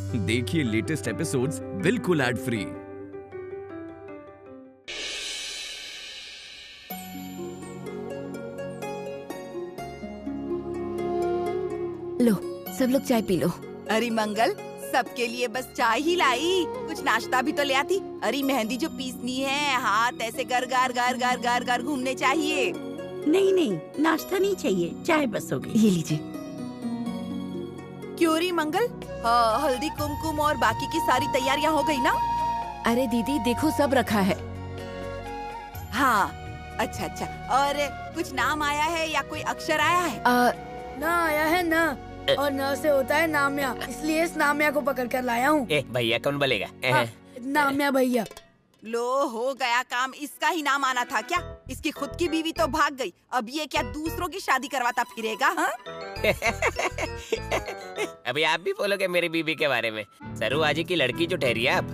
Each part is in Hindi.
देखिए लेटेस्ट एपिसोड्स बिल्कुल एड फ्री। लो सब लोग चाय पी लो। अरे मंगल, सबके लिए बस चाय ही लाई, कुछ नाश्ता भी तो ले आती। अरे मेहंदी जो पीसनी है, हाथ ऐसे गर गर गर गर गर गर घूमने चाहिए। नहीं नहीं, नाश्ता नहीं चाहिए, चाय बस हो गई। ये लीजिए। क्यों री मंगल, हल्दी कुमकुम और बाकी की सारी तैयारियां हो गई ना? अरे दीदी देखो सब रखा है। हाँ, अच्छा अच्छा। और कुछ नाम आया है या कोई अक्षर आया है? ना आया है ना, और न से होता है नाम्या, इसलिए इस नाम्या को पकड़ कर लाया हूँ। भैया कौन बोलेगा? नाम्या भैया। लो हो गया काम, इसका ही नाम आना था क्या? इसकी खुद की बीवी तो भाग गई, अब ये क्या दूसरों की शादी करवाता फिरेगा? हाँ? अभी आप भी बोलोगे मेरी बीवी के बारे में? सरू आजी की लड़की जो ठहरी है आप।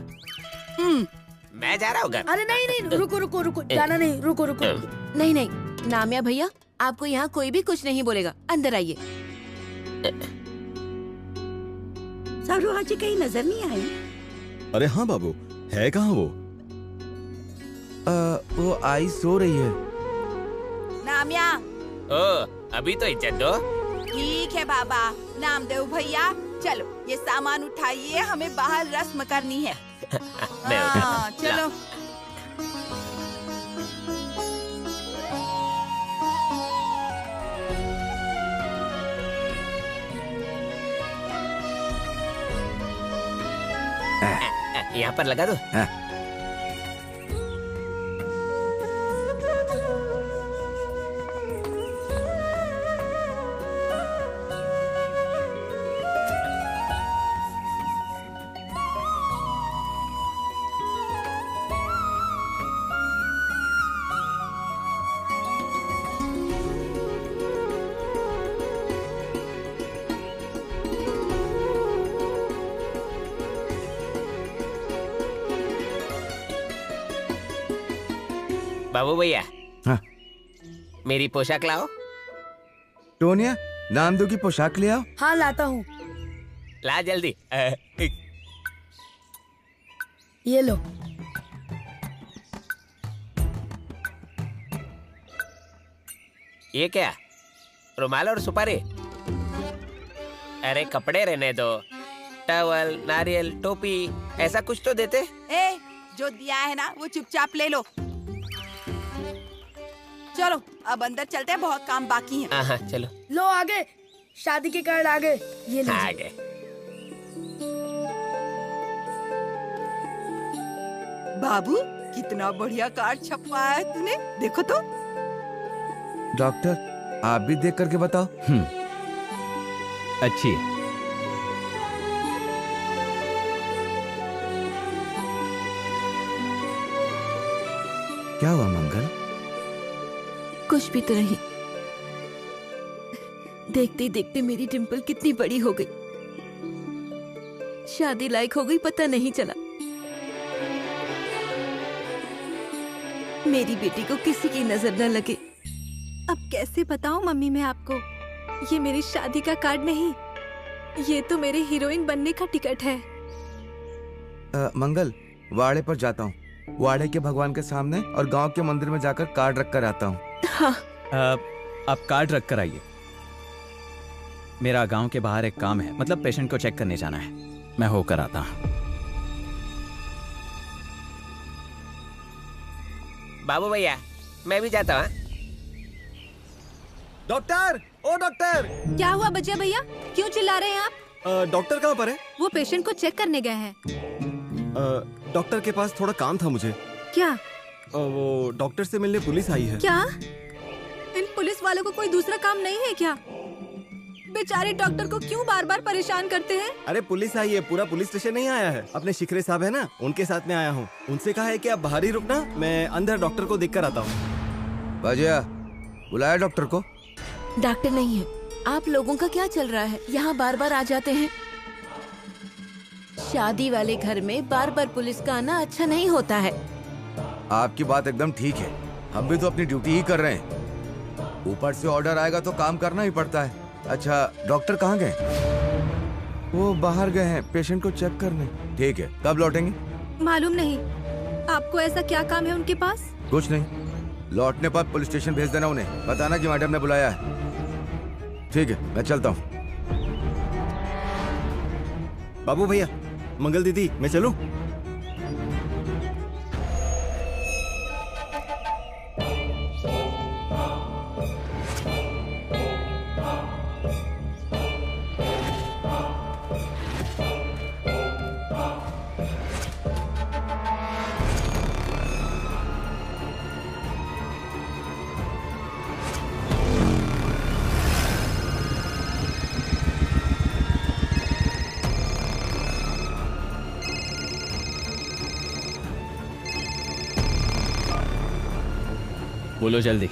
मैं जा रहा हूँ घर। अरे नहीं नहीं, रुको रुको रुको, जाना नहीं, रुको रुको। नहीं नहीं नामिया भैया, आपको यहाँ कोई भी कुछ नहीं बोलेगा, अंदर आइए। सरू आजी कहीं नजर नहीं आई? अरे हाँ बाबू, है कहाँ वो? वो आई सो रही है। नामिया। ओ, अभी तो इज्जत दो। ठीक है बाबा, नामदेव भैया, चलो ये सामान उठाइए, हमें बाहर रस्म करनी है। हाँ, चलो। यहाँ पर लगा दो। बाबू भैया, हाँ? मेरी पोशाक लाओ। टोनिया, नामदो की पोशाक ले आओ। हाँ लाता हूँ। ला जल्दी। ये लो। ये क्या? रुमाल और सुपारी? अरे कपड़े रहने दो, टॉवल, नारियल, टोपी, ऐसा कुछ तो देते। जो दिया है ना वो चुपचाप ले लो। चलो अब अंदर चलते हैं, बहुत काम बाकी है। हाँ चलो। लो आगे, शादी के कार्ड आगे, ये लीजिए। आगे। बाबू कितना बढ़िया कार्ड छपवाया है तूने, देखो तो। डॉक्टर आप भी देख करके बताओ। अच्छी है। क्या हुआ मंगल? कुछ भी तो नहीं। देखते देखते मेरी डिम्पल कितनी बड़ी हो गई, शादी लायक हो गई, पता नहीं चला। मेरी बेटी को किसी की नजर न लगे। अब कैसे बताऊं मम्मी मैं आपको, ये मेरी शादी का कार्ड नहीं, ये तो मेरे हीरोइन बनने का टिकट है। मंगल, वाड़े पर जाता हूँ, वाड़े के भगवान के सामने और गांव के मंदिर में जाकर कार्ड रख कर आता हूँ। हाँ। आप कार्ड रख कर आइए, मेरा गांव के बाहर एक काम है, मतलब पेशेंट को चेक करने जाना है, मैं होकर आता हूँ। बाबू भैया मैं भी जाता हूँ। डॉक्टर, ओ डॉक्टर। क्या हुआ बच्चे भैया, क्यों चिल्ला रहे हैं आप? डॉक्टर कहाँ पर है? वो पेशेंट को चेक करने गए हैं। डॉक्टर के पास थोड़ा काम था मुझे। क्या? वो डॉक्टर से मिलने पुलिस आई है। क्या इन पुलिस वालों को कोई दूसरा काम नहीं है क्या? बेचारे डॉक्टर को क्यों बार बार परेशान करते हैं? अरे पुलिस आई है, पूरा पुलिस स्टेशन नहीं आया है। अपने शिखरे साहब है ना, उनके साथ में आया हूँ। उनसे कहा है कि आप बाहर ही रुकना, मैं अंदर डॉक्टर को देख कर आता हूँ। बाजिया, बुलाया डॉक्टर को? डॉक्टर नहीं है। आप लोगों का क्या चल रहा है, यहाँ बार बार आ जाते हैं। शादी वाले घर में बार बार पुलिस का आना अच्छा नहीं होता है। आपकी बात एकदम ठीक है, हम भी तो अपनी ड्यूटी ही कर रहे हैं। ऊपर से ऑर्डर आएगा तो काम करना ही पड़ता है। अच्छा डॉक्टर कहाँ गए? वो बाहर गए हैं पेशेंट को चेक करने। ठीक है, कब लौटेंगे? मालूम नहीं। आपको ऐसा क्या काम है उनके पास? कुछ नहीं, लौटने पर पुलिस स्टेशन भेज देना उन्हें, बताना कि मैडम ने बुलाया है। ठीक है, मैं चलता हूँ। बाबू भैया, मंगल दीदी, मैं चलूं? बोलो जल्दी।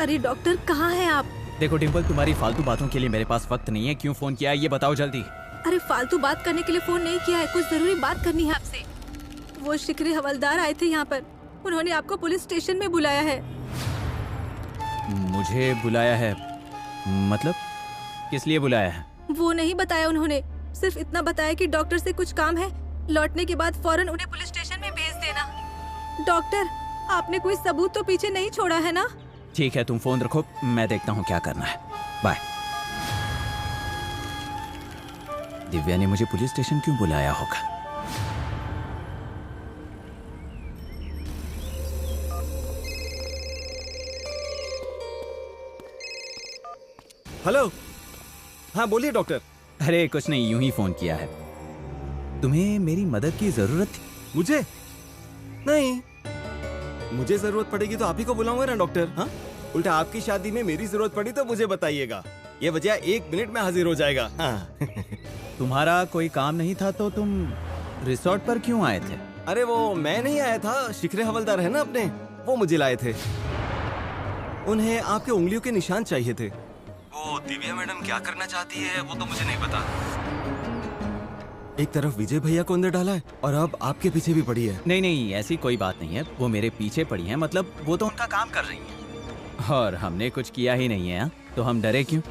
अरे डॉक्टर, कहाँ हैं आप? देखो डिम्पल, तुम्हारी फालतू बातों के लिए मेरे पास वक्त नहीं है। क्यों फोन किया है ये बताओ जल्दी। अरे फालतू बात करने के लिए फोन नहीं किया है, कुछ जरूरी बात करनी है आपसे। वो शिखरे हवलदार आए थे यहाँ पर, उन्होंने आपको पुलिस स्टेशन में बुलाया है। मुझे बुलाया है? मतलब किस लिए बुलाया है? वो नहीं बताया उन्होंने, सिर्फ इतना बताया कि डॉक्टर से कुछ काम है, लौटने के बाद फौरन उन्हें पुलिस स्टेशन में भेज देना। डॉक्टर, आपने कोई सबूत तो पीछे नहीं छोड़ा है ना? ठीक है, तुम फोन रखो, मैं देखता हूँ क्या करना है। बाय। दिव्या ने मुझे पुलिस स्टेशन क्यों बुलाया होगा? हेलो, हाँ बोलिए डॉक्टर। अरे कुछ नहीं, यूं ही फोन किया है। तुम्हें मेरी मदद की जरूरत थी? मुझे? नहीं, मुझे जरूरत पड़ेगी तो आप ही को बुलाऊंगा ना डॉक्टर। हाँ, उल्टा आपकी शादी में मेरी जरूरत पड़ी तो मुझे बताइएगा, ये वजह 1 मिनट में हाजिर हो जाएगा। हाँ। तुम्हारा कोई काम नहीं था तो तुम रिसोर्ट पर क्यों आए थे? अरे वो मैं नहीं आया था, शिखरे हवलदार है ना अपने, वो मुझे लाए थे। उन्हें आपके उंगलियों के निशान चाहिए थे। वो दिव्या मैडम क्या करना चाहती है वो तो मुझे नहीं पता। एक तरफ विजय भैया को अंदर डाला है और अब आपके पीछे भी पड़ी है। नहीं नहीं, ऐसी कोई बात नहीं है, वो मेरे पीछे पड़ी है, मतलब वो तो उनका काम कर रही है और हमने कुछ किया ही नहीं है। हा? तो हम डरे क्यों?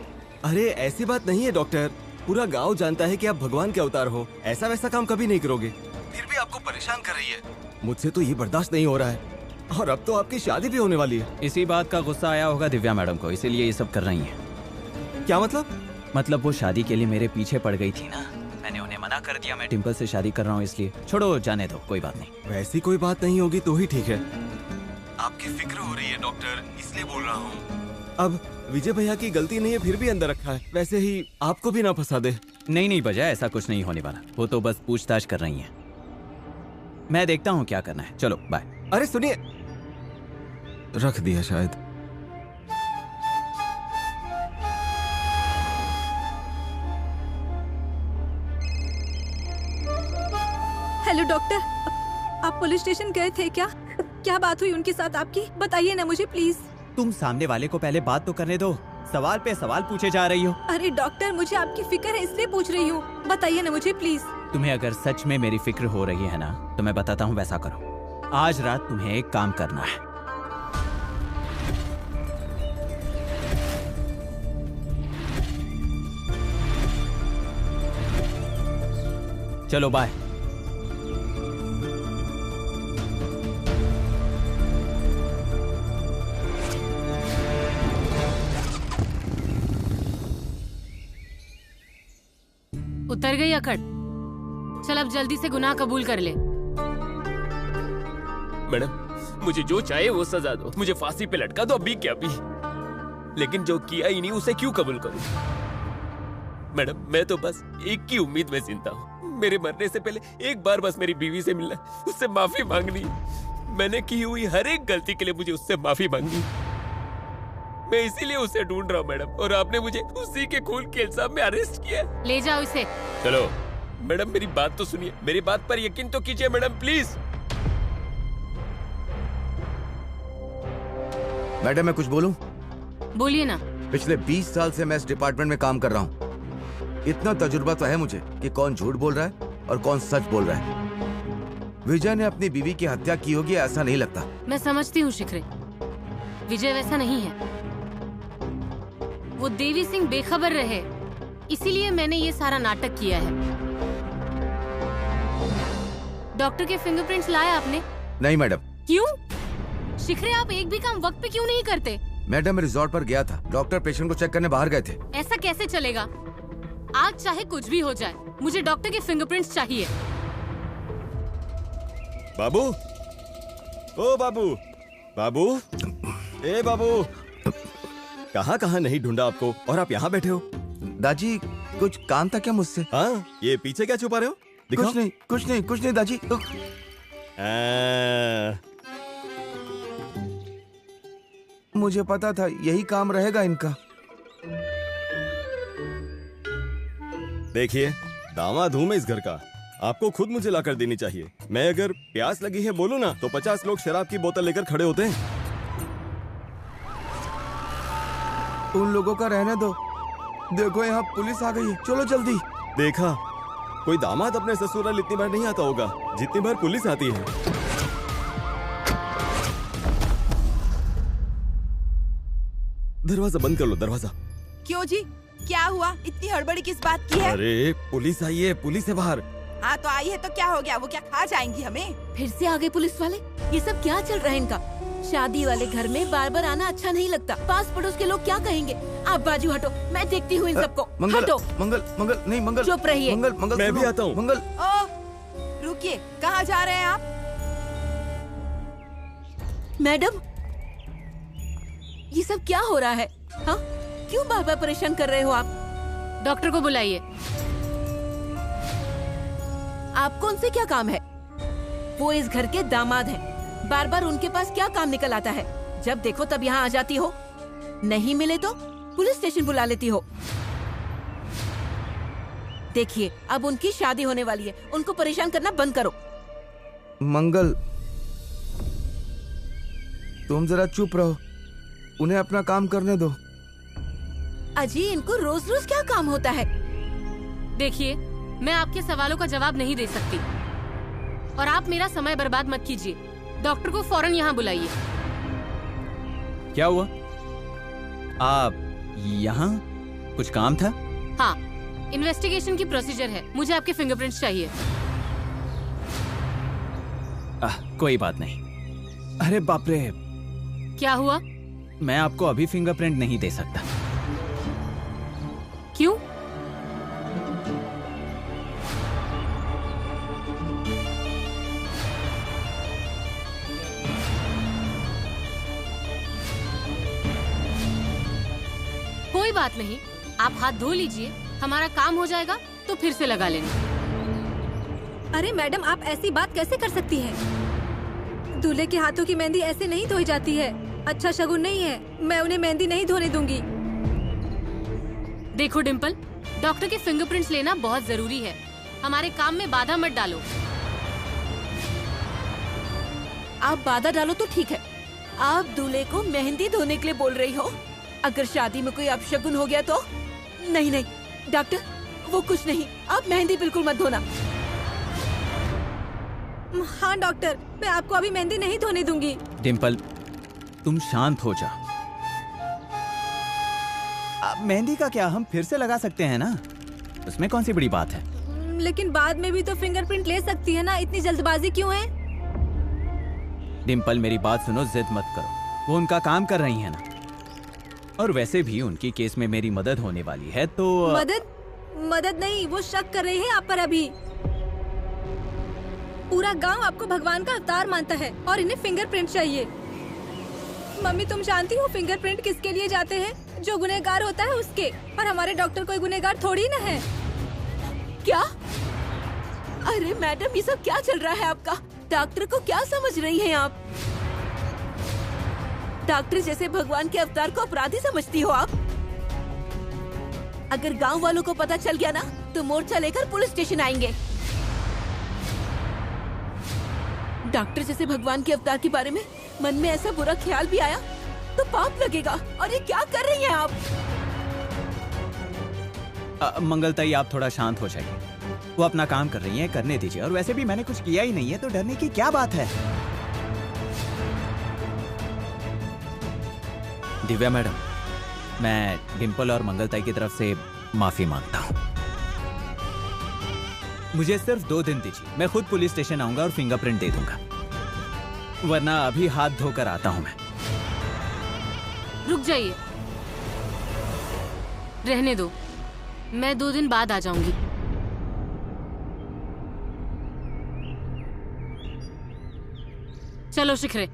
अरे ऐसी बात नहीं है डॉक्टर, पूरा गांव जानता है कि आप भगवान के अवतार हो, ऐसा वैसा काम कभी नहीं करोगे, फिर भी आपको परेशान कर रही है। मुझसे तो ये बर्दाश्त नहीं हो रहा है, और अब तो आपकी शादी भी होने वाली है। इसी बात का गुस्सा आया होगा दिव्या मैडम को, इसीलिए ये सब कर रही है। क्या मतलब? मतलब वो शादी के लिए मेरे पीछे पड़ गई थी ना, मैंने उन्हें मना कर दिया, मैं डिम्पल से शादी कर रहा हूँ इसलिए। छोड़ो, जाने दो, कोई बात नहीं। वैसी कोई बात नहीं होगी तो ही ठीक है। आपकी फिक्र हो रही है डॉक्टर, इसलिए बोल रहा हूँ। अब विजय भैया की गलती नहीं है, फिर भी अंदर रखा है, वैसे ही आपको भी ना फंसा दे। नहीं नहीं बजा, ऐसा कुछ नहीं होने वाला, वो तो बस पूछताछ कर रही है। मैं देखता हूँ क्या करना है, चलो बाय। अरे सुनिए, रख दिया शायद। हेलो डॉक्टर, आप पुलिस स्टेशन गए थे क्या? क्या बात हुई उनके साथ आपकी, बताइए ना मुझे प्लीज। तुम सामने वाले को पहले बात तो करने दो, सवाल पे सवाल पूछे जा रही हो। अरे डॉक्टर, मुझे आपकी फिक्र है इसलिए पूछ रही हूँ, बताइए ना मुझे प्लीज। तुम्हें अगर सच में मेरी फिक्र हो रही है ना तो मैं बताता हूँ वैसा करो। आज रात तुम्हें एक काम करना है। चलो बाय। उतर गई अकड़, चल अब जल्दी से गुनाह कबूल कर ले। मैडम मुझे जो चाहे वो सजा दो, मुझे फांसी पे लटका दो, अभी क्या भी, लेकिन जो किया ही नहीं उसे क्यों कबूल करूं? मैडम मैं तो बस एक की उम्मीद में जिंदा हूँ, मेरे मरने से पहले एक बार बस मेरी बीवी से मिलना, उससे माफी मांगनी। मैंने की हुई हर एक गलती के लिए मुझे उससे माफी मांगनी, मैं इसीलिए उसे ढूंढ रहा हूँ मैडम, और आपने मुझे उसी के खून के इल्जाम में अरेस्ट किया। ले जाओ इसे। चलो मैडम मेरी बात तो सुनिए, मेरी बात पर यकीन तो कीजिए मैडम प्लीज। मैडम मैं कुछ बोलूं? बोलिए ना। पिछले 20 साल से मैं इस डिपार्टमेंट में काम कर रहा हूँ, इतना तजुर्बा तो है मुझे कि कौन झूठ बोल रहा है और कौन सच बोल रहा है। विजय ने अपनी बीवी की हत्या की होगी ऐसा नहीं लगता। मैं समझती हूँ शिखरे, विजय वैसा नहीं है। वो देवी सिंह बेखबर रहे इसीलिए मैंने ये सारा नाटक किया है। डॉक्टर के फिंगरप्रिंट्स लाया आपने? नहीं मैडम। क्यों? शिखरे, आप एक भी काम वक्त पे क्यों नहीं करते? मैडम मैं रिजॉर्ट पर गया था, डॉक्टर पेशेंट को चेक करने बाहर गए थे। ऐसा कैसे चलेगा? आज चाहे कुछ भी हो जाए, मुझे डॉक्टर के फिंगरप्रिंट्स चाहिए। बाबू, ओ बाबू, बाबू, ए बाबू, कहाँ नहीं ढूंढा आपको और आप यहाँ बैठे हो। दादी कुछ काम था क्या मुझसे? हाँ, ये पीछे क्या छुपा रहे हो? दिखाओ। कुछ नहीं दादी। मुझे पता था यही काम रहेगा इनका। देखिए, दामाद हूँ मैं इस घर का, आपको खुद मुझे लाकर देनी चाहिए। मैं अगर प्यास लगी है बोलूँ ना तो 50 लोग शराब की बोतल लेकर खड़े होते हैं। उन लोगों का रहने दो, देखो यहाँ पुलिस आ गई है, चलो जल्दी। देखा, कोई दामाद अपने ससुराल इतनी बार नहीं आता होगा जितनी बार पुलिस आती है। दरवाजा बंद कर लो, दरवाजा। क्यों जी, क्या हुआ? इतनी हड़बड़ी किस बात की है? अरे पुलिस आई है, पुलिस है बाहर। हाँ तो आई है तो क्या हो गया? वो क्या खा जाएंगी हमें? फिर से आ गए पुलिस वाले। ये सब क्या चल रहा है इनका? शादी वाले घर में बार बार आना अच्छा नहीं लगता। पास पड़ोस के लोग क्या कहेंगे? आप बाजू हटो, मैं देखती हूँ इन सबको। हटो। मंगल नहीं, मंगल चुप रहिए। मंगल मैं भी आता हूँ। मंगल, ओ, रुकिए, कहाँ जा रहे हैं आप? मैडम, ये सब क्या हो रहा है? हाँ, क्यों बार बार परेशान कर रहे हो आप? डॉक्टर को बुलाइए। आपको उनसे क्या काम है? वो इस घर के दामाद हैं। बार बार उनके पास क्या काम निकल आता है? जब देखो तब यहाँ आ जाती हो, नहीं मिले तो पुलिस स्टेशन बुला लेती हो। देखिए, अब उनकी शादी होने वाली है, उनको परेशान करना बंद करो। मंगल तुम जरा चुप रहो, उन्हें अपना काम करने दो। अजी, इनको रोज रोज क्या काम होता है? देखिए, मैं आपके सवालों का जवाब नहीं दे सकती और आप मेरा समय बर्बाद मत कीजिए। डॉक्टर को फौरन यहाँ बुलाइए। क्या हुआ? आप यहाँ? कुछ काम था? हाँ, इन्वेस्टिगेशन की प्रोसीजर है, मुझे आपके फिंगरप्रिंट्स चाहिए। कोई बात नहीं। अरे बाप रे, क्या हुआ? मैं आपको अभी फिंगरप्रिंट नहीं दे सकता। क्यों? कोई बात नहीं, आप हाथ धो लीजिए, हमारा काम हो जाएगा तो फिर से लगा लेंगे। अरे मैडम, आप ऐसी बात कैसे कर सकती हैं? दूल्हे के हाथों की मेहंदी ऐसे नहीं धोई जाती है, अच्छा शगुन नहीं है। मैं उन्हें मेहंदी नहीं धोने दूंगी। देखो डिम्पल, डॉक्टर के फिंगरप्रिंट्स लेना बहुत जरूरी है, हमारे काम में बाधा मत डालो। आप बाधा डालो तो ठीक है, आप दूल्हे को मेहंदी धोने के लिए बोल रही हो? अगर शादी में कोई अपशगुन हो गया तो? नहीं नहीं डॉक्टर, वो कुछ नहीं, आप मेहंदी बिल्कुल मत धोना। हाँ डॉक्टर, मैं आपको अभी मेहंदी नहीं धोने दूंगी। डिम्पल, तुम शांत हो जा। मेहंदी का क्या, हम फिर से लगा सकते हैं ना, उसमें कौन सी बड़ी बात है। लेकिन बाद में भी तो फिंगरप्रिंट ले सकती है ना, इतनी जल्दबाजी क्यों है? डिम्पल मेरी बात सुनो, जिद मत करो, वो उनका काम कर रही है ना, और वैसे भी उनकी केस में मेरी मदद होने वाली है तो मदद नहीं, वो शक कर रही है आप पर। अभी पूरा गांव आपको भगवान का अवतार मानता है और इन्हें फिंगरप्रिंट चाहिए। मम्मी तुम जानती हो फिंगरप्रिंट किसके लिए जाते हैं? जो गुनहगार होता है उसके, और हमारे डॉक्टर कोई गुनहगार थोड़ी ना है। क्या? अरे मैडम, ये सब क्या चल रहा है आपका? डॉक्टर को क्या समझ रही हैं आप? डॉक्टर जैसे भगवान के अवतार को अपराधी समझती हो आप? अगर गांव वालों को पता चल गया ना तो मोर्चा लेकर पुलिस स्टेशन आएंगे। डॉक्टर जैसे भगवान के अवतार के बारे में मन में ऐसा बुरा ख्याल भी आया तो पाप लगेगा। और ये क्या कर रही हैं आप? मंगलताई, आप थोड़ा शांत हो जाइए, वो अपना काम कर रही हैं, करने दीजिए। और वैसे भी मैंने कुछ किया ही नहीं है तो डरने की क्या बात है। दिव्या मैडम, मैं डिम्पल और मंगलताई की तरफ से माफी मांगता हूँ। मुझे सिर्फ 2 दिन दीजिए, मैं खुद पुलिस स्टेशन आऊंगा और फिंगरप्रिंट दे दूंगा, वरना अभी हाथ धोकर आता हूं मैं। रुक जाइए, रहने दो, मैं 2 दिन बाद आ जाऊंगी। चलो शिखरे।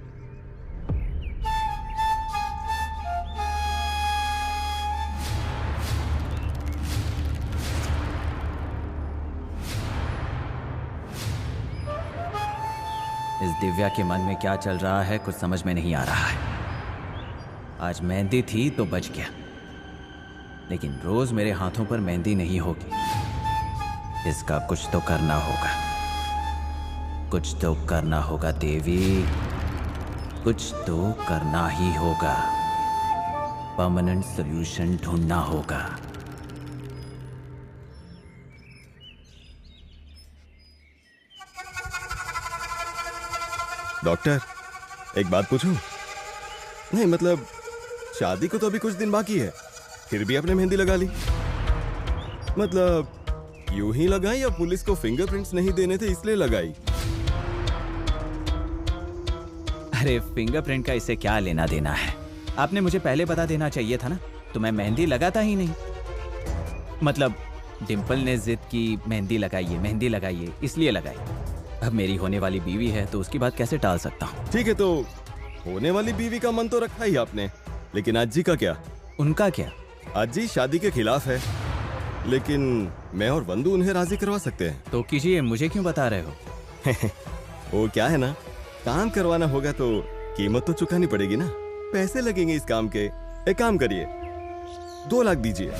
इस दिव्या के मन में क्या चल रहा है कुछ समझ में नहीं आ रहा है। आज मेहंदी थी तो बच गया, लेकिन रोज मेरे हाथों पर मेहंदी नहीं होगी। इसका कुछ तो करना होगा, कुछ तो करना होगा देवी, कुछ तो करना ही होगा। परमानेंट सॉल्यूशन ढूंढना होगा। डॉक्टर, एक बात पूछूं? नहीं मतलब शादी को तो अभी कुछ दिन बाकी है, फिर भी आपने मेहंदी लगा ली। मतलब यूं ही लगाई या पुलिस को फिंगरप्रिंट्स नहीं देने थे इसलिए लगाई? अरे फिंगरप्रिंट का इससे क्या लेना देना है? आपने मुझे पहले बता देना चाहिए था ना, तो मैं मेहंदी लगाता ही नहीं। मतलब डिम्पल ने जिद की मेहंदी लगाइए इसलिए लगाई। अब मेरी होने वाली बीवी है तो उसकी बात कैसे टाल सकता हूँ? ठीक है, तो होने वाली बीवी का मन तो रखा ही आपने, लेकिन आज जी का क्या? उनका क्या? आज जी शादी के खिलाफ है, लेकिन मैं और वंदू उन्हें राजी करवा सकते हैं। तो कीजिए, मुझे क्यों बता रहे हो? वो क्या है ना, काम करवाना होगा तो कीमत तो चुकानी पड़ेगी ना, पैसे लगेंगे इस काम के। एक काम करिए, 2 लाख दीजिए,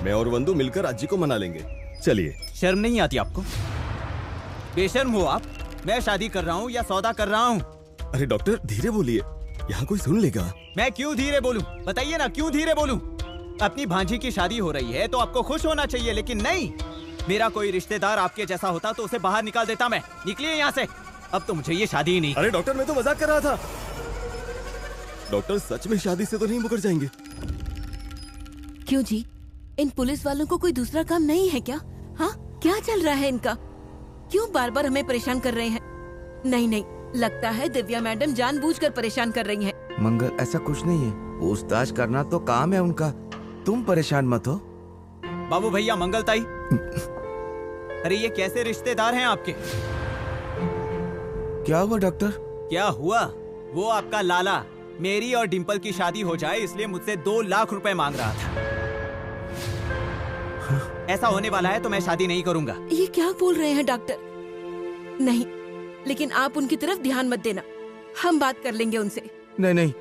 मैं और वंदू मिलकर आज जी को मना लेंगे। चलिए। शर्म नहीं आती आपको? बेशर्म हो आप। मैं शादी कर रहा हूँ या सौदा कर रहा हूँ? अरे डॉक्टर धीरे बोलिए, यहाँ कोई सुन लेगा। मैं क्यों धीरे बोलूं? बताइए ना, क्यों धीरे बोलूं? अपनी भांजी की शादी हो रही है तो आपको खुश होना चाहिए, लेकिन नहीं। मेरा कोई रिश्तेदार आपके जैसा होता तो उसे बाहर निकाल देता मैं। निकलिए यहाँ से, अब तो मुझे ये शादी ही नहीं। अरे डॉक्टर, मैं तो मजाक कर रहा था। डॉक्टर सच में शादी से तो नहीं मुकर जाएंगे? क्यों जी, इन पुलिस वालों को कोई दूसरा काम नहीं है क्या? हाँ, क्या चल रहा है इनका? क्यों बार बार हमें परेशान कर रहे हैं? नहीं, लगता है दिव्या मैडम जानबूझकर परेशान कर रही हैं। मंगल, ऐसा कुछ नहीं है, पूछताछ करना तो काम है उनका, तुम परेशान मत हो। बाबू भैया, मंगल ताई, अरे ये कैसे रिश्तेदार हैं आपके? क्या हुआ डॉक्टर? क्या हुआ? वो आपका लाला मेरी और डिम्पल की शादी हो जाए इसलिए मुझसे 2 लाख रुपए मांग रहा था। ऐसा होने वाला है तो मैं शादी नहीं करूंगा। ये क्या बोल रहे हैं डॉक्टर? नहीं, लेकिन आप उनकी तरफ ध्यान मत देना, हम बात कर लेंगे उनसे। नहीं,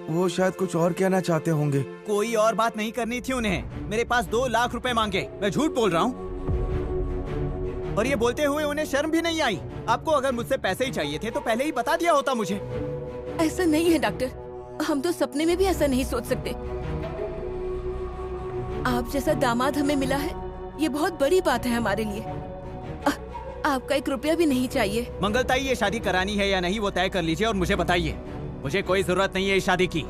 वो शायद कुछ और कहना चाहते होंगे। कोई और बात नहीं करनी थी उन्हें। मेरे पास 2 लाख रुपए मांगे। मैं झूठ बोल रहा हूँ? और ये बोलते हुए उन्हें शर्म भी नहीं आई? आपको अगर मुझसे पैसे ही चाहिए थे तो पहले ही बता दिया होता मुझे। ऐसा नहीं है डॉक्टर, हम तो सपने में भी ऐसा नहीं सोच सकते। आप जैसा दामाद हमें मिला है, ये बहुत बड़ी बात है हमारे लिए। आपका 1 रुपया भी नहीं चाहिए। मंगलताई, ये शादी करानी है या नहीं वो तय कर लीजिए और मुझे बताइए। मुझे कोई जरूरत नहीं है इस शादी की।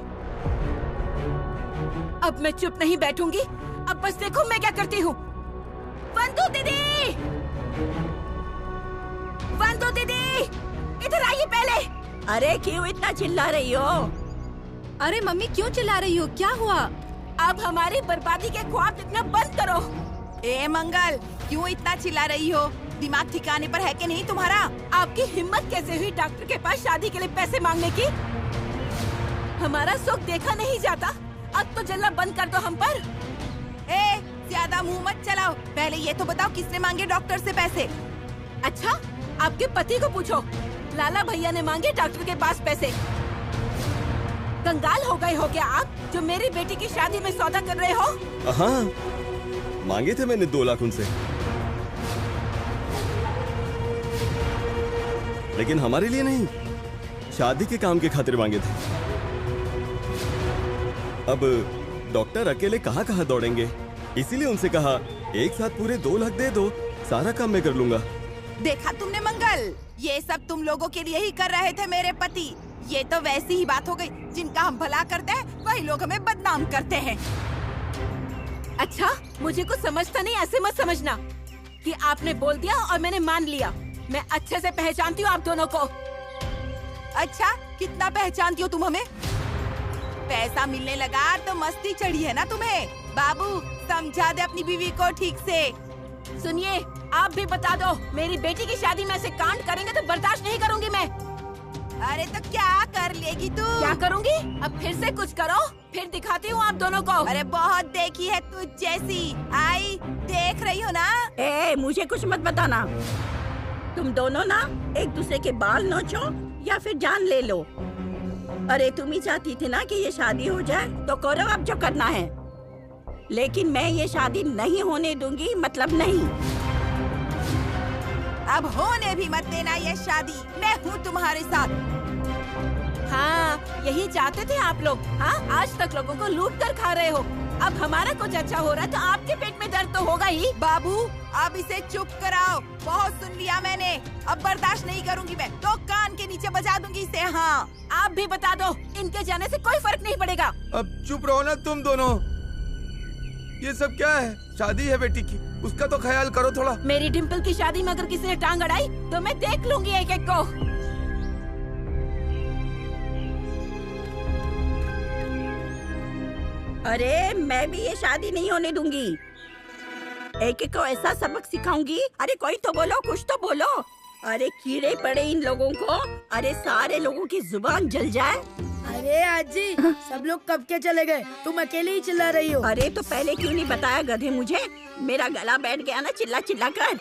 अब मैं चुप नहीं बैठूंगी, अब बस देखो मैं क्या करती हूँ। वंदू दीदी, वंदू दीदी, इधर आइए पहले। अरे क्यों इतना चिल्ला रही हो? अरे मम्मी क्यों चिल्ला रही हो? क्या हुआ? अब हमारी बर्बादी के ख्वाब देखना बंद करो। ए मंगल, क्यों इतना चिल्ला रही हो? दिमाग ठिकाने पर है कि नहीं तुम्हारा? आपकी हिम्मत कैसे हुई डॉक्टर के पास शादी के लिए पैसे मांगने की? हमारा सुख देखा नहीं जाता, अब तो जलना बंद कर दो हम पर। ए, ज्यादा मुंह मत चलाओ, पहले ये तो बताओ किसने मांगे डॉक्टर से पैसे? अच्छा, आपके पति को पूछो। लाला भैया ने मांगे डॉक्टर के पास पैसे। कंगाल हो गए हो क्या आप, जो मेरी बेटी की शादी में सौदा कर रहे हो? हाँ, मांगे थे मैंने 2 लाख उनसे, लेकिन हमारे लिए नहीं, शादी के काम के खातिर मांगे थे। अब डॉक्टर अकेले कहाँ कहाँ दौड़ेंगे, इसीलिए उनसे कहा एक साथ पूरे 2 लाख दे दो, सारा काम मैं कर लूंगा। देखा तुमने मंगल, ये सब तुम लोगों के लिए ही कर रहे थे मेरे पति। ये तो वैसी ही बात हो गई, जिनका हम भला करते हैं वही लोग हमें बदनाम करते हैं। अच्छा, मुझे कुछ समझता नहीं, ऐसे मत समझना कि आपने बोल दिया और मैंने मान लिया। मैं अच्छे से पहचानती हूँ आप दोनों को। अच्छा, कितना पहचानती हो तुम हमें? पैसा मिलने लगा तो मस्ती चढ़ी है ना तुम्हें? बाबू समझा दे अपनी बीवी को ठीक से। सुनिए, आप भी बता दो, मेरी बेटी की शादी में ऐसे कांड करेंगे तो बर्दाश्त नहीं करूंगी मैं। अरे तो क्या कर लेगी तू? क्या करूंगी? अब फिर से कुछ करो, फिर दिखाती हूँ आप दोनों को। अरे बहुत देखी है तुझ जैसी। आई देख रही हो ना? मुझे कुछ मत बताना। तुम दोनों ना एक दूसरे के बाल नोचो या फिर जान ले लो। अरे तुम ही चाहती थी ना कि ये शादी हो जाए, तो करो अब जो करना है। लेकिन मैं ये शादी नहीं होने दूंगी, मतलब नहीं। अब होने भी मत देना ये शादी। मैं हूँ तुम्हारे साथ। हाँ, यही चाहते थे आप लोग। हाँ, आज तक लोगों को लूट कर खा रहे हो। अब हमारा कुछ अच्छा हो रहा है तो आपके पेट में दर्द तो होगा ही। बाबू अब इसे चुप कराओ। बहुत सुन लिया मैंने, अब बर्दाश्त नहीं करूंगी मैं, तो कान के नीचे बजा दूंगी इसे। हाँ, आप भी बता दो, इनके जाने से कोई फर्क नहीं पड़ेगा। अब चुप रहो ना तुम दोनों। ये सब क्या है? शादी है बेटी की, उसका तो ख्याल करो थोड़ा। मेरी डिम्पल की शादी में अगर किसी ने टांग अड़ाई तो मैं देख लूंगी एक एक को। अरे मैं भी ये शादी नहीं होने दूंगी। एक एक को ऐसा सबक सिखाऊंगी। अरे कोई तो बोलो, कुछ तो बोलो। अरे कीड़े पड़े इन लोगों को। अरे सारे लोगों की जुबान जल जाए। अरे आजी, सब लोग कब के चले गए? तुम अकेले ही चिल्ला रही हो। अरे तो पहले क्यों नहीं बताया गधे मुझे? मेरा गला बैठ गया ना चिल्ला चिल्ला कर।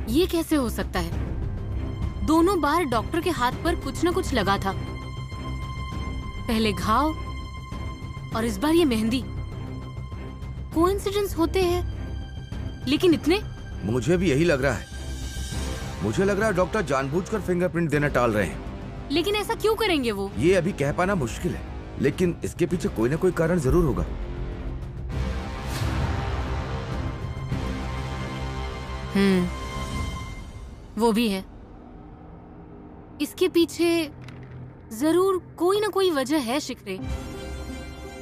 ये कैसे हो सकता है? दोनों बार डॉक्टर के हाथ पर कुछ न कुछ लगा था। पहले घाव और इस बार ये मेहंदी। कोइंसिडेंस होते हैं, लेकिन इतने? मुझे भी यही लग रहा है। मुझे लग रहा है डॉक्टर जानबूझकर फिंगरप्रिंट देना टाल रहे हैं। लेकिन ऐसा क्यों करेंगे वो? ये अभी कह पाना मुश्किल है, लेकिन इसके पीछे कोई ना कोई कारण जरूर होगा। वो भी है। इसके पीछे जरूर कोई ना कोई वजह है शिखरे,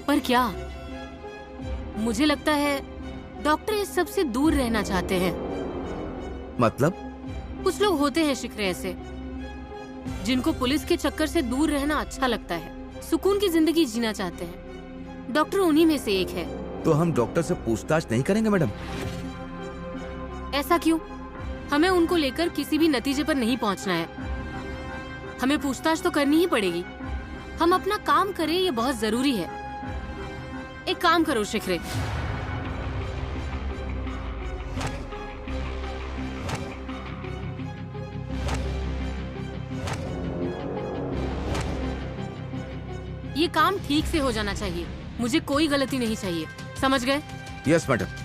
पर क्या? मुझे लगता है डॉक्टर इस सब से दूर रहना चाहते हैं। मतलब? कुछ लोग होते हैं शिखरे ऐसे, जिनको पुलिस के चक्कर से दूर रहना अच्छा लगता है, सुकून की जिंदगी जीना चाहते हैं। डॉक्टर उन्हीं में से एक है। तो हम डॉक्टर से पूछताछ नहीं करेंगे मैडम? ऐसा क्यों? हमें उनको लेकर किसी भी नतीजे पर नहीं पहुंचना है। हमें पूछताछ तो करनी ही पड़ेगी। हम अपना काम करें, ये बहुत जरूरी है। एक काम करो शिखरे, ये काम ठीक से हो जाना चाहिए। मुझे कोई गलती नहीं चाहिए, समझ गए? Yes madam.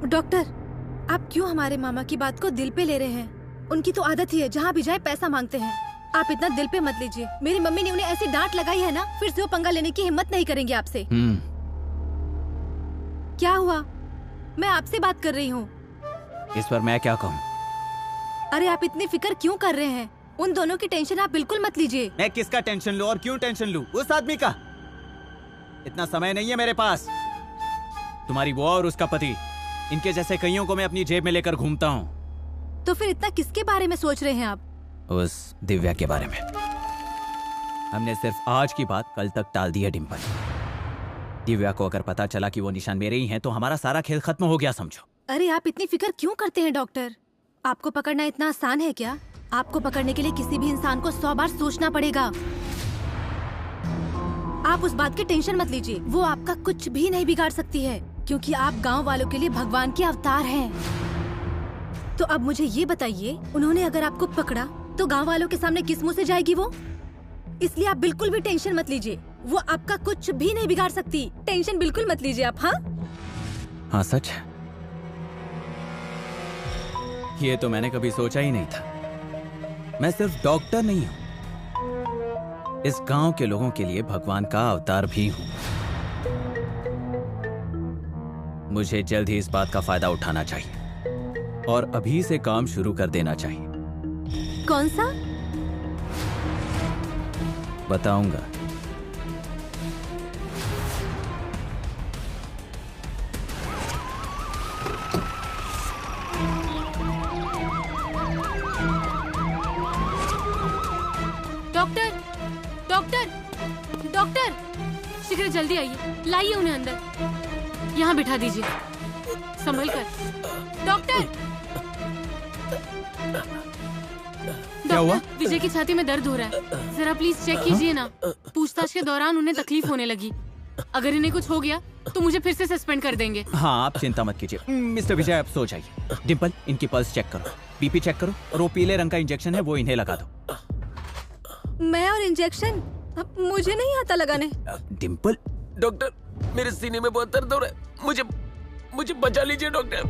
डॉक्टर, आप क्यों हमारे मामा की बात को दिल पे ले रहे हैं? उनकी तो आदत ही है, जहाँ भी जाए पैसा मांगते हैं। आप इतना दिल पे मत लीजिए। मेरी मम्मी ने उन्हें ऐसी डांट लगाई है ना, फिर से वो पंगा लेने की हिम्मत नहीं करेंगे आपसे। क्या हुआ? मैं आपसे बात कर रही हूँ। इस पर मैं क्या कहूँ? अरे आप इतनी फिक्र क्यों कर रहे हैं? उन दोनों की टेंशन आप बिल्कुल मत लीजिए। मैं किसका टेंशन लूं और क्यों टेंशन लूं? उस आदमी का। इतना समय नहीं है मेरे पास। तुम्हारी वो और उसका पति, इनके जैसे कईयों को मैं अपनी जेब में लेकर घूमता हूँ। तो फिर इतना किसके बारे में सोच रहे हैं आप? उस दिव्या के बारे में। हमने सिर्फ आज की बात कल तक टाल दी है डिम्पल। दिव्या को अगर पता चला कि वो निशान मेरे ही हैं, तो हमारा सारा खेल खत्म हो गया समझो। अरे आप इतनी फिक्र क्यों करते हैं डॉक्टर? आपको पकड़ना इतना आसान है क्या? आपको पकड़ने के लिए किसी भी इंसान को 100 बार सोचना पड़ेगा। आप उस बात की टेंशन मत लीजिए। वो आपका कुछ भी नहीं बिगाड़ सकती है, क्योंकि आप गांव वालों के लिए भगवान के अवतार हैं। तो अब मुझे ये बताइए, उन्होंने अगर आपको पकड़ा तो गांव वालों के सामने किस मुंह से जाएगी वो? इसलिए आप बिल्कुल भी टेंशन मत लीजिए। वो आपका कुछ भी नहीं बिगाड़ सकती। टेंशन बिल्कुल मत लीजिए आप। हाँ हाँ सच है। ये तो मैंने कभी सोचा ही नहीं था। मैं सिर्फ डॉक्टर नहीं हूं, इस गांव के लोगों के लिए भगवान का अवतार भी हूं। मुझे जल्द ही इस बात का फायदा उठाना चाहिए और अभी से काम शुरू कर देना चाहिए। कौन सा? बताऊंगा। डॉक्टर, डॉक्टर, डॉक्टर, शीघ्र जल्दी आइए, लाइए उन्हें अंदर। यहाँ बिठा दीजिए, संभल कर। डॉक्टर, क्या हुआ? विजय की छाती में दर्द हो रहा है, जरा प्लीज चेक कीजिए ना। पूछताछ के दौरान उन्हें तकलीफ होने लगी। अगर इन्हें कुछ हो गया तो मुझे फिर से सस्पेंड कर देंगे। हाँ, आप चिंता मत कीजिए मिस्टर विजय, आप सो जाइए। डिम्पल, इनकी पल्स चेक करो, बीपी चेक करो और वो पीले रंग का इंजेक्शन है वो इन्हें लगा दो। मैं और इंजेक्शन? मुझे नहीं आता लगाने। डिम्पल। डॉक्टर, मेरे सीने में बहुत दर्द हो रहा है, मुझे बचा लीजिए डॉक्टर।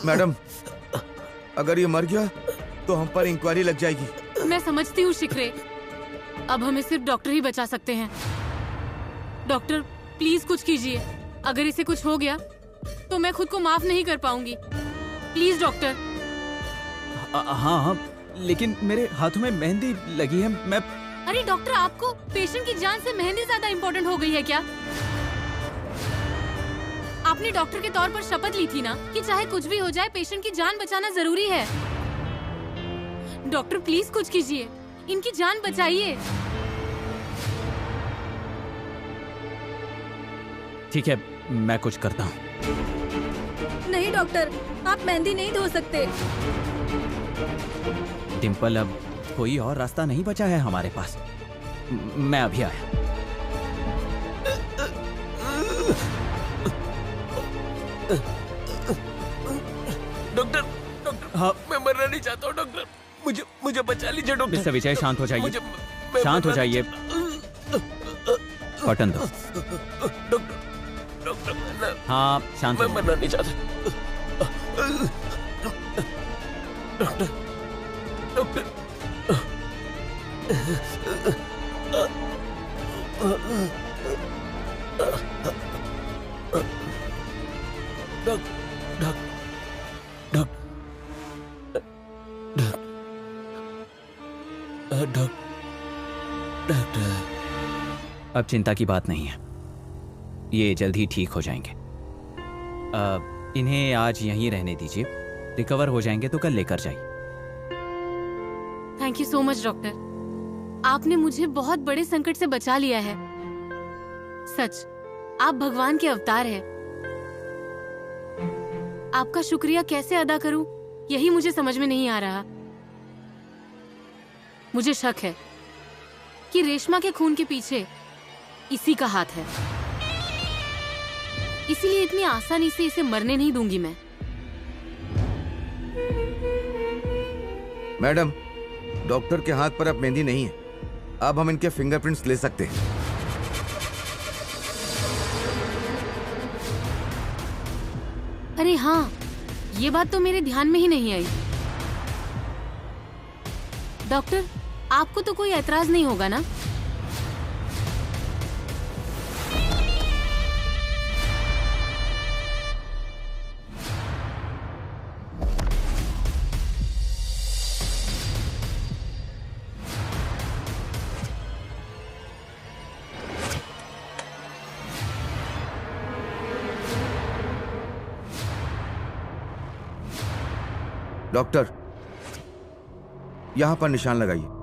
मैडम, अगर ये मर गया तो हम पर इंक्वायरी लग जाएगी। मैं समझती हूँ शिखरे, अब हमें सिर्फ डॉक्टर ही बचा सकते हैं। डॉक्टर प्लीज कुछ कीजिए, अगर इसे कुछ हो गया तो मैं खुद को माफ नहीं कर पाऊंगी। Please doctor. हाँ हाँ, लेकिन मेरे हाथों में मेहंदी लगी है। मैं अरे डॉक्टर, आपको पेशेंट की जान से मेहंदी ज्यादा इम्पोर्टेंट हो गई है क्या? आपने डॉक्टर के तौर पर शपथ ली थी ना कि चाहे कुछ भी हो जाए पेशेंट की जान बचाना जरूरी है। डॉक्टर प्लीज कुछ कीजिए, इनकी जान बचाइए। ठीक है, मैं कुछ करता हूँ। नहीं डॉक्टर, आप मेहंदी नहीं धो सकते। डिम्पल, अब कोई और रास्ता नहीं बचा है हमारे पास। मैं अभी आया। डॉक्टर, हाँ, मैं मरना नहीं चाहता हूँ डॉक्टर, मुझे बचा लीजिए डॉक्टर। मिस्टर विजय, शांत हो जाइए, शांत हो जाइए। बटन दो। डॉक्टर, हाँ, शांत हो मैं मरना नहीं चाहता। डॉक्टर, डॉक्टर, अब चिंता की बात नहीं है, ये जल्द ही ठीक हो जाएंगे। इन्हें आज यहीं रहने दीजिए, रिकवर हो जाएंगे तो कल लेकर जाइए। Thank you so much doctor, आपने मुझे बहुत बड़े संकट से बचा लिया है। सच, आप भगवान के अवतार हैं। आपका शुक्रिया कैसे अदा करूं, यही मुझे समझ में नहीं आ रहा। मुझे शक है कि रेशमा के खून के पीछे इसी का हाथ है, इसीलिए इतनी आसानी से इसे मरने नहीं दूंगी मैं। मैडम, डॉक्टर के हाथ पर अब मेहंदी नहीं है, अब हम इनके फिंगरप्रिंट्स ले सकते हैं। अरे हाँ, ये बात तो मेरे ध्यान में ही नहीं आई। डॉक्टर, आपको तो कोई ऐतराज नहीं होगा ना? डॉक्टर, यहाँ पर निशान लगाइए।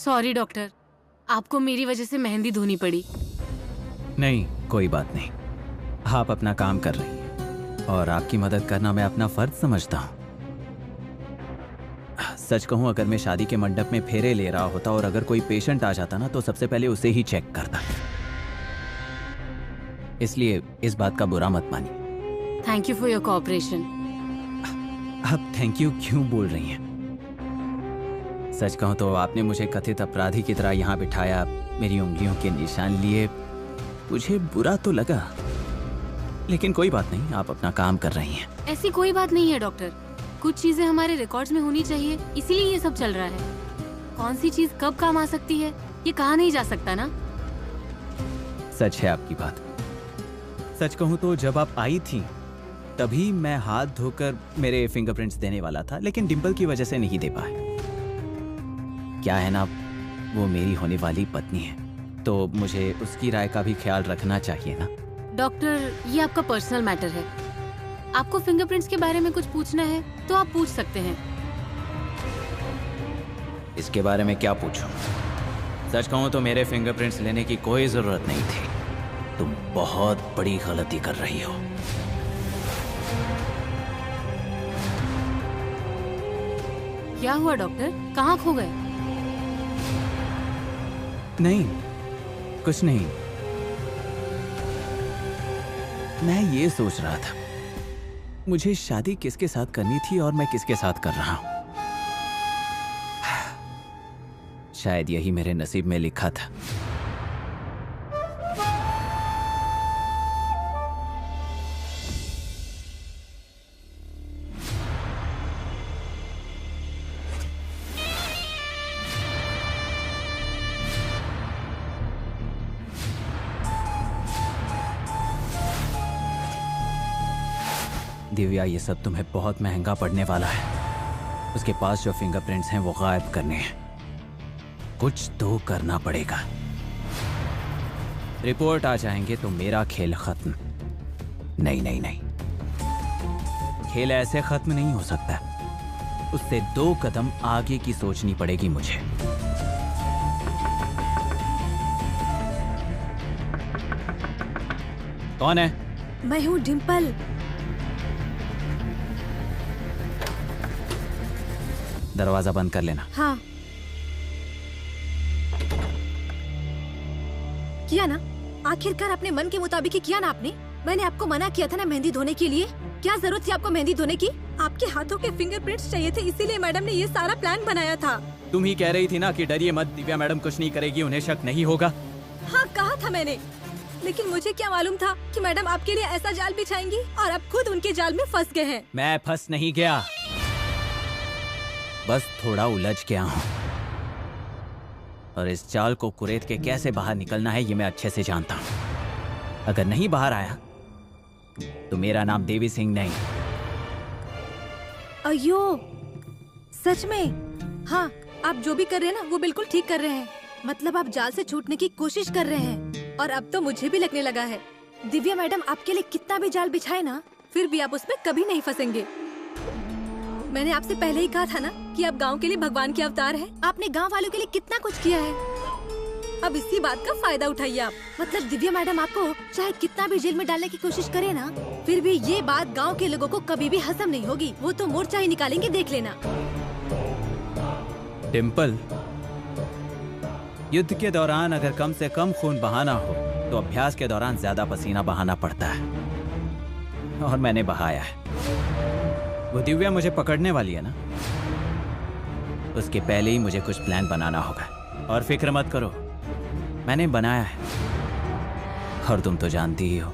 सॉरी डॉक्टर, आपको मेरी वजह से मेहंदी धोनी पड़ी। नहीं, कोई बात नहीं। आप अपना काम कर रही हैं और आपकी मदद करना मैं अपना फर्ज समझता हूँ। सच कहूँ, अगर मैं शादी के मंडप में फेरे ले रहा होता और अगर कोई पेशेंट आ जाता ना, तो सबसे पहले उसे ही चेक करता। इसलिए इस बात का बुरा मत मानिए। Thank you for your cooperation. आप थैंक यू क्यों बोल रही हैं? सच कहूँ तो आपने मुझे कथित अपराधी की तरह यहाँ बिठाया, मेरी उंगलियों के निशान लिए। मुझे बुरा तो लगा, लेकिन कोई बात नहीं, आप अपना काम कर रही हैं। ऐसी कोई बात नहीं है डॉक्टर, कुछ चीजें हमारे रिकॉर्ड्स में होनी चाहिए, इसीलिए ये सब चल रहा है। कौन सी चीज कब काम आ सकती है ये कहा नहीं जा सकता ना। सच है आपकी बात। सच कहूँ तो जब आप आई थी तभी मैं हाथ धोकर मेरे फिंगरप्रिंट्स देने वाला था, लेकिन डिम्पल की वजह से नहीं दे पाया। क्या है ना, वो मेरी होने वाली पत्नी है, तो मुझे उसकी राय का भी ख्याल रखना चाहिए ना। डॉक्टर, ये आपका पर्सनल मैटर है। आपको फिंगरप्रिंट्स के बारे में कुछ पूछना है तो आप पूछ सकते हैं। इसके बारे में क्या पूछूं? सच कहूं तो मेरे फिंगरप्रिंट्स लेने की कोई जरूरत नहीं थी। तुम बहुत बड़ी गलती कर रही हो। क्या हुआ डॉक्टर, कहाँ खो गए? नहीं, कुछ नहीं। मैं ये सोच रहा था मुझे शादी किसके साथ करनी थी और मैं किसके साथ कर रहा हूं। शायद यही मेरे नसीब में लिखा था। दिव्या, ये सब तुम्हें बहुत महंगा पड़ने वाला है। उसके पास जो फिंगरप्रिंट्स हैं वो गायब करने हैं। कुछ तो करना पड़ेगा। रिपोर्ट आ जाएंगे तो मेरा खेल खत्म। नहीं नहीं नहीं, खेल ऐसे खत्म नहीं हो सकता। उससे 2 कदम आगे की सोचनी पड़ेगी मुझे। कौन है? मैं हूँ डिम्पल। दरवाजा बंद कर लेना। हाँ। किया ना, आखिरकार अपने मन के मुताबिक ही किया ना आपने। मैंने आपको मना किया था ना मेहंदी धोने के लिए। क्या जरूरत थी आपको मेहंदी धोने की? आपके हाथों के फिंगरप्रिंट्स चाहिए थे, इसीलिए मैडम ने ये सारा प्लान बनाया था। तुम ही कह रही थी ना कि डरिए मत, दिव्या मैडम कुछ नहीं करेगी, उन्हें शक नहीं होगा। हाँ, कहा था मैंने, लेकिन मुझे क्या मालूम था कि मैडम आपके लिए ऐसा जाल बिछाएंगी और आप खुद उनके जाल में फंस गए हैं। मैं फंस नहीं गया, बस थोड़ा उलझ गया हूँ। और इस जाल को कुरेद के कैसे बाहर निकलना है ये मैं अच्छे से जानता हूँ। अगर नहीं बाहर आया तो मेरा नाम देवी सिंह नहीं। अयो, सच में? हाँ, आप जो भी कर रहे हैं ना वो बिल्कुल ठीक कर रहे हैं। मतलब आप जाल से छूटने की कोशिश कर रहे हैं। और अब तो मुझे भी लगने लगा है दिव्या मैडम आपके लिए कितना भी जाल बिछाए ना, फिर भी आप उसमें कभी नहीं फंसेंगे। मैंने आपसे पहले ही कहा था ना कि आप गांव के लिए भगवान के अवतार हैं। आपने गांव वालों के लिए कितना कुछ किया है। अब इसी बात का फायदा उठाइए आप। मतलब दिव्या मैडम आपको चाहे कितना भी जेल में डालने की कोशिश करे ना, फिर भी ये बात गांव के लोगों को कभी भी हजम नहीं होगी। वो तो मोर्चा ही निकालेंगे, देख लेना। डिम्पल, युद्ध के दौरान अगर कम से कम खून बहाना हो तो अभ्यास के दौरान ज्यादा पसीना बहाना पड़ता है, और मैंने बहाया है। वो दिव्या मुझे पकड़ने वाली है ना, उसके पहले ही मुझे कुछ प्लान बनाना होगा। और फिक्र मत करो, मैंने बनाया है। और तुम तो जानती ही हो,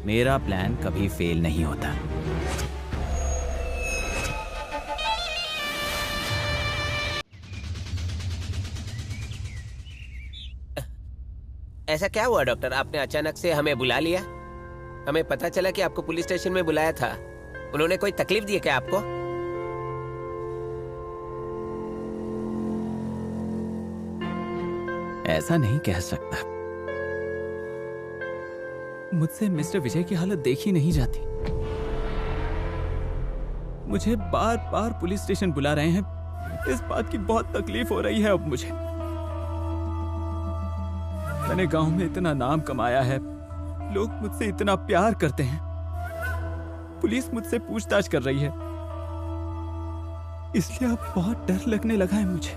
मेरा प्लान कभी फेल नहीं होता। ऐसा क्या हुआ डॉक्टर, आपने अचानक से हमें बुला लिया? हमें पता चला कि आपको पुलिस स्टेशन में बुलाया था। उन्होंने कोई तकलीफ दी क्या आपको? ऐसा नहीं कह सकता। मुझसे मिस्टर विजय की हालत देखी नहीं जाती। मुझे बार बार पुलिस स्टेशन बुला रहे हैं, इस बात की बहुत तकलीफ हो रही है अब मुझे। मैंने गांव में इतना नाम कमाया है, लोग मुझसे इतना प्यार करते हैं, पुलिस मुझसे पूछताछ कर रही है, इसलिए अब बहुत डर लगने लगा है मुझे।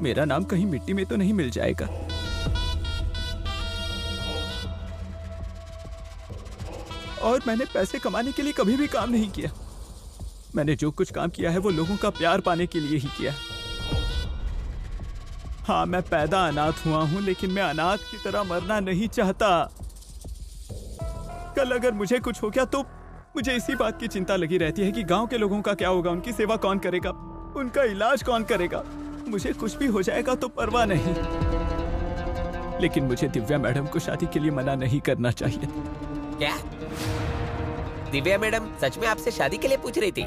मेरा नाम कहीं मिट्टी में तो नहीं मिल जाएगा। और मैंने पैसे कमाने के लिए कभी भी काम नहीं किया। मैंने जो कुछ काम किया है वो लोगों का प्यार पाने के लिए ही किया। हाँ, मैं पैदा अनाथ हुआ हूं, लेकिन मैं अनाथ की तरह मरना नहीं चाहता। कल अगर मुझे कुछ हो गया तो मुझे इसी बात की चिंता लगी रहती है कि गांव के लोगों का क्या होगा, उनकी सेवा कौन करेगा, उनका इलाज कौन करेगा। मुझे कुछ भी हो जाएगा तो परवाह नहीं, लेकिन मुझे दिव्या मैडम को शादी के लिए मना नहीं करना चाहिए। क्या दिव्या मैडम सच में आपसे शादी के लिए पूछ रही थी?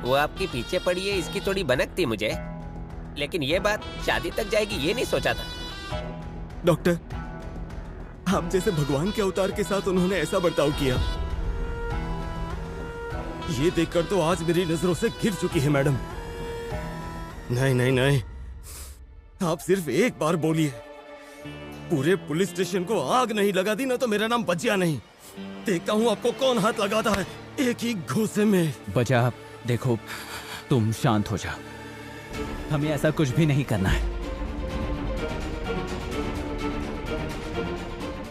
वो आपके पीछे पड़ी है इसकी थोड़ी भनक थी मुझे, लेकिन ये बात शादी तक जाएगी ये नहीं सोचा था। डॉक्टर, आप जैसे भगवान के अवतार के साथ उन्होंने ऐसा बर्ताव किया, ये देखकर तो आज मेरी नजरों से गिर चुकी है मैडम। नहीं नहीं नहीं, आप सिर्फ एक बार बोलिए, पूरे पुलिस स्टेशन को आग नहीं लगा दी ना तो मेरा नाम बचिया नहीं। देखता हूँ आपको कौन हाथ लगाता है एक ही घूंसे में। बचा, देखो तुम शांत हो जा, हमें ऐसा कुछ भी नहीं करना है।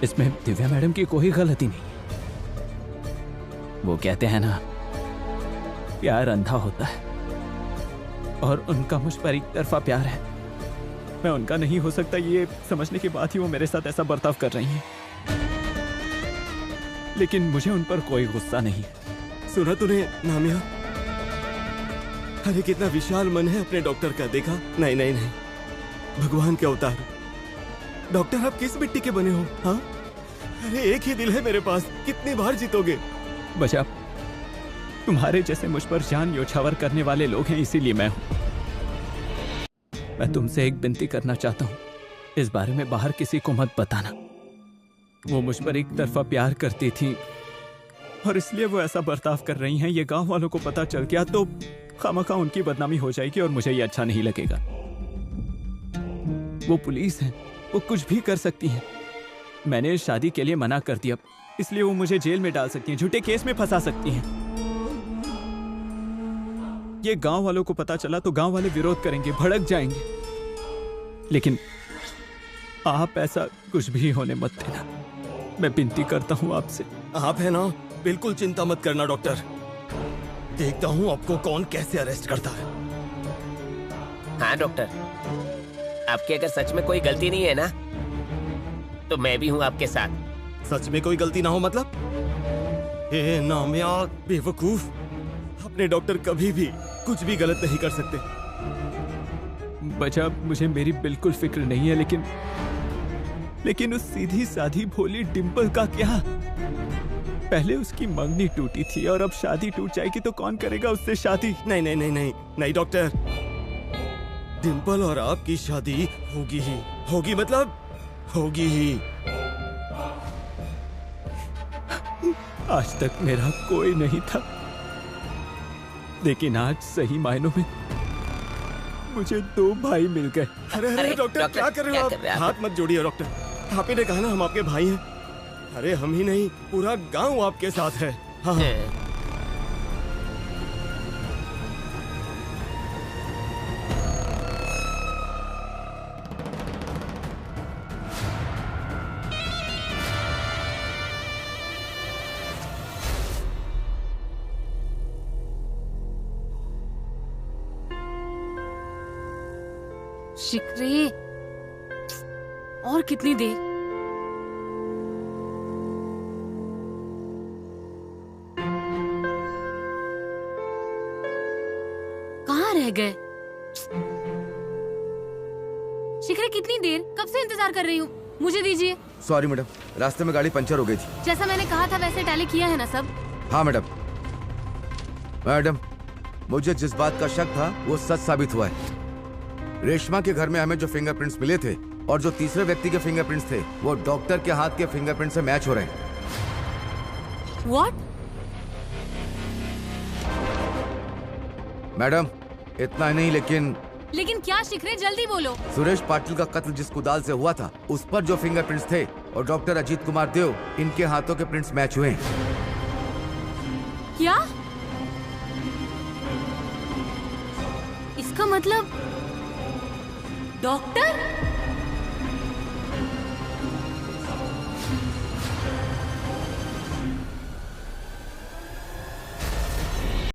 इसमें दिव्या मैडम की कोई गलती नहीं। वो कहते हैं ना, प्यार अंधा होता है और उनका मुझ पर एक तरफा प्यार है। मैं उनका नहीं हो सकता ये समझने के बाद ही वो मेरे साथ ऐसा बर्ताव कर रही हैं। लेकिन मुझे उन पर कोई गुस्सा नहीं है। सुना तूने नामिया? अरे कितना विशाल मन है अपने डॉक्टर का, देखा? नहीं नहीं नहीं, भगवान के अवतार। डॉक्टर, आप किस मिट्टी के बने हो? हाँ, अरे एक ही दिल है मेरे पास, कितनी बार जीतोगे? बचा, तुम्हारे जैसे मुझ पर जान न्योछावर करने वाले लोग हैं, इसीलिए मैं हूं। मैं तुमसे एक विनती करना चाहता हूं, इस बारे में बाहर किसी को मत बताना। वो मुझ पर एक तरफा प्यार करती थी और इसलिए वो ऐसा बर्ताव कर रही हैं। ये गांव वालों को पता चल गया तो खामखा उनकी बदनामी हो जाएगी और मुझे ये अच्छा नहीं लगेगा। वो पुलिस है, वो कुछ भी कर सकती हैं। मैंने शादी के लिए मना कर दिया, इसलिए वो मुझे जेल में डाल सकती हैं, झूठे केस में फंसा सकती हैं। ये गांव वालों को पता चला तो गांव वाले विरोध करेंगे, भड़क जाएंगे। लेकिन आप ऐसा कुछ भी होने मत देना, मैं विनती करता हूं आपसे। आप है ना, बिल्कुल चिंता मत करना डॉक्टर। देखता हूं आपको कौन कैसे अरेस्ट करता है। हाँ डॉक्टर, आपकी अगर सच में कोई गलती नहीं है ना, तो मैं भी हूँ आपके साथ। सच में कोई गलती ना हो मतलब? ए नामिया बेवकूफ, अपने डॉक्टर कभी भी कुछ भी गलत नहीं कर सकते। बचा, मुझे मेरी बिल्कुल फिक्र नहीं है, लेकिन उस सीधी साधी भोली डिंपल का क्या? पहले उसकी मंगनी टूटी थी और अब शादी टूट जाएगी तो कौन करेगा उससे शादी? नहीं नहीं नहीं नहीं नहीं डॉक्टर, डिंपल और आपकी शादी होगी ही होगी, मतलब होगी ही। आज तक मेरा कोई नहीं था, लेकिन आज सही मायनों में मुझे 2 भाई मिल गए। अरे अरे डॉक्टर, क्या कर रहे हो आप? हाथ मत जोड़िए डॉक्टर, आप ही ने कहा ना हम आपके भाई हैं। अरे हम ही नहीं, पूरा गांव आपके साथ है। हाँ शिक्रे, और कितनी देर? कहाँ रह गए? शिखरे, कितनी देर? कब से इंतजार कर रही हूँ, मुझे दीजिए। सॉरी मैडम, रास्ते में गाड़ी पंचर हो गई थी। जैसा मैंने कहा था वैसे टैली किया है ना सब? हाँ मैडम। मैडम, मुझे जिस बात का शक था वो सच साबित हुआ है। रेशमा के घर में हमें जो फिंगरप्रिंट्स मिले थे और जो तीसरे व्यक्ति के फिंगरप्रिंट्स थे, वो डॉक्टर के हाथ के फिंगरप्रिंट से मैच हो रहे हैं। What? मैडम, इतना ही नहीं, लेकिन क्या शिखरे, जल्दी बोलो। सुरेश पाटिल का कत्ल जिस कुदाल से हुआ था उस पर जो फिंगरप्रिंट्स थे और डॉक्टर अजीत कुमार देव, इनके हाथों के प्रिंट्स मैच हुए। क्या? इसका मतलब डॉक्टर